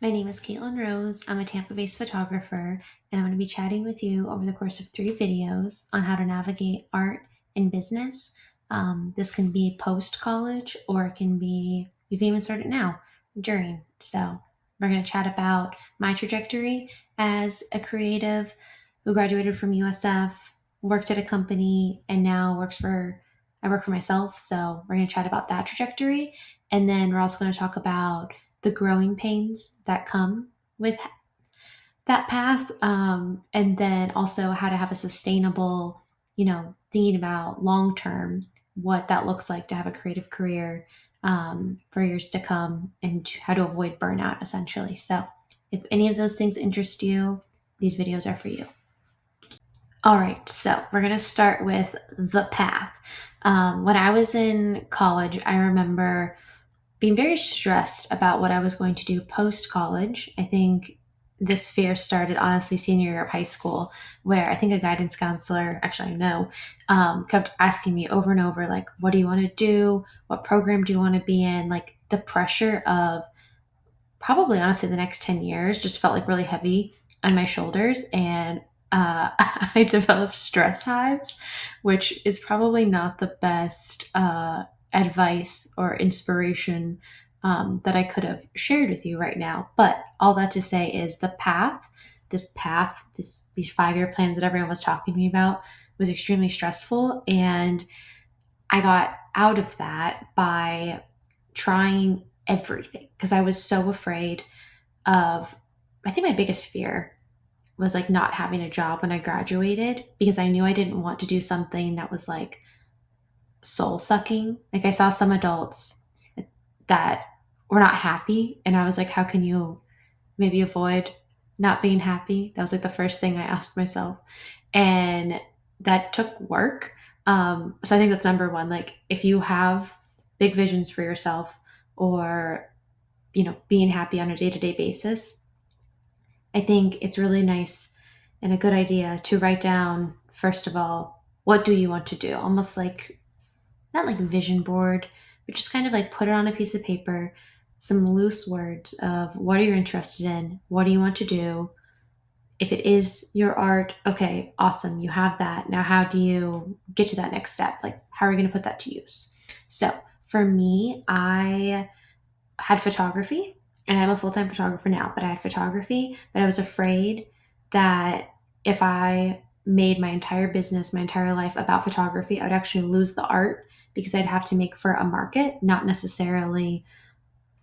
My name is Caitlin Rose. I'm a Tampa based photographer, and I'm going to be chatting with you over the course of 3 videos on how to navigate art and business. This can be post college, or it can be, you can even start it now, during. So, we're going to chat about my trajectory as a creative who graduated from USF, worked at a company, and now I work for myself. So, we're going to chat about that trajectory. And then we're also going to talk about the growing pains that come with that path. And then also how to have a sustainable, thinking about long term, what that looks like to have a creative career for years to come and how to avoid burnout, essentially. So, if any of those things interest you, these videos are for you. All right, so we're going to start with the path. When I was in college, I remember being very stressed about what I was going to do post college. I think this fear started honestly senior year of high school, where I think a guidance counselor, actually I know, kept asking me over and over, like, what do you want to do? What program do you want to be in? Like the pressure of probably honestly the next 10 years just felt like really heavy on my shoulders. And I developed stress hives, which is probably not the best advice or inspiration that I could have shared with you right now. But all that to say is these 5 year plans that everyone was talking to me about was extremely stressful. And I got out of that by trying everything because I was so afraid of, I think my biggest fear was like not having a job when I graduated because I knew I didn't want to do something that was like soul sucking. Like I saw some adults that were not happy, and I was like, how can you maybe avoid not being happy? That was like the first thing I asked myself. And that took work. So I think that's number one. Like if you have big visions for yourself or, being happy on a day to day basis, I think it's really nice and a good idea to write down, first of all, what do you want to do? Almost like, not like a vision board, but just kind of like put it on a piece of paper, some loose words of what are you interested in? What do you want to do? If it is your art, okay, awesome, you have that. Now, how do you get to that next step? Like, how are we going to put that to use? So, for me, I had photography, and I'm a full time photographer now, but I had photography, but I was afraid that if I made my entire business, my entire life about photography, I would actually lose the art because I'd have to make for a market, not necessarily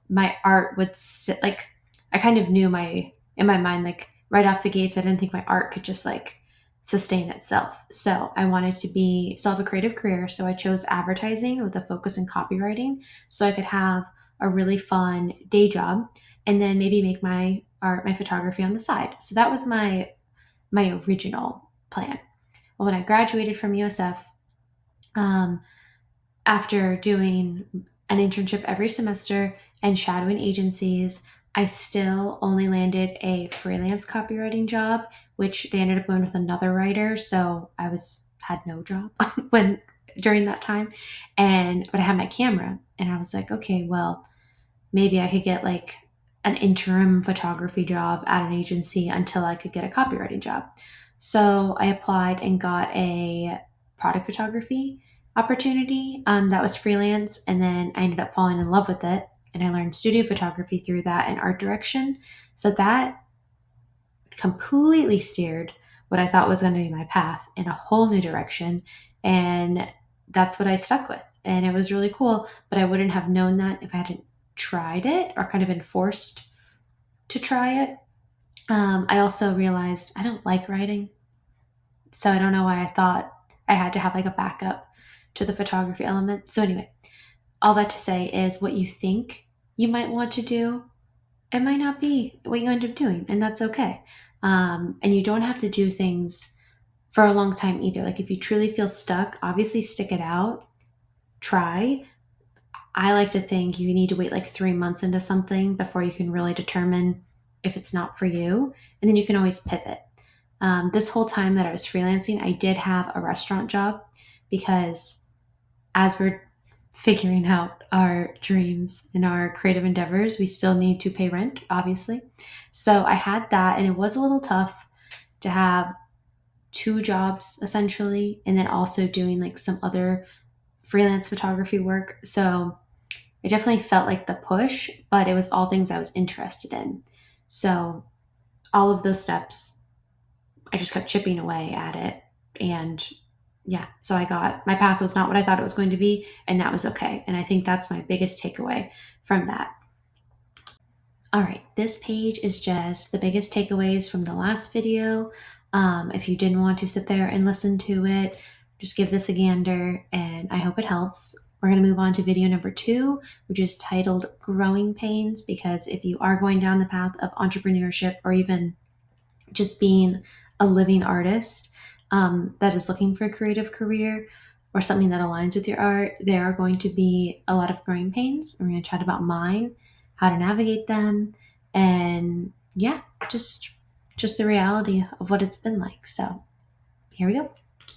my art would sit like, I kind of knew in my mind, like right off the gates, I didn't think my art could just like sustain itself. So I wanted to still have a creative career. So I chose advertising with a focus in copywriting so I could have a really fun day job and then maybe make my art, my photography on the side. So that was my original plan. Well, when I graduated from USF, um, after doing an internship every semester and shadowing agencies, I still only landed a freelance copywriting job, which they ended up going with another writer. So had no job when during that time. But I had my camera and I was like, okay, well, maybe I could get like an interim photography job at an agency until I could get a copywriting job. So I applied and got a product photography opportunity that was freelance. And then I ended up falling in love with it. And I learned studio photography through that and art direction. So that completely steered what I thought was going to be my path in a whole new direction. And that's what I stuck with. And it was really cool. But I wouldn't have known that if I hadn't tried it or kind of been forced to try it. I also realized I don't like writing. So I don't know why I thought I had to have like a backup to the photography element. So, anyway, all that to say is what you think you might want to do, it might not be what you end up doing, and that's okay. And you don't have to do things for a long time either. Like if you truly feel stuck, obviously stick it out, try. I like to think you need to wait like 3 months into something before you can really determine if it's not for you. And then you can always pivot. This whole time that I was freelancing, I did have a restaurant job because as we're figuring out our dreams and our creative endeavors. We still need to pay rent, obviously. So I had that, and it was a little tough to have two jobs essentially, and then also doing like some other freelance photography work. So it definitely felt like the push, but it was all things I was interested in. So all of those steps, I just kept chipping away at it. And yeah, so I got my path was not what I thought it was going to be, and that was okay. And I think that's my biggest takeaway from that. All right, this page is just the biggest takeaways from the last video. If you didn't want to sit there and listen to it, just give this a gander, and I hope it helps. We're going to move on to video number 2, which is titled Growing Pains, because if you are going down the path of entrepreneurship or even just being a living artist that is looking for a creative career or something that aligns with your art, there are going to be a lot of growing pains. We're going to chat about mine, how to navigate them, and yeah, just the reality of what it's been like. So here we go.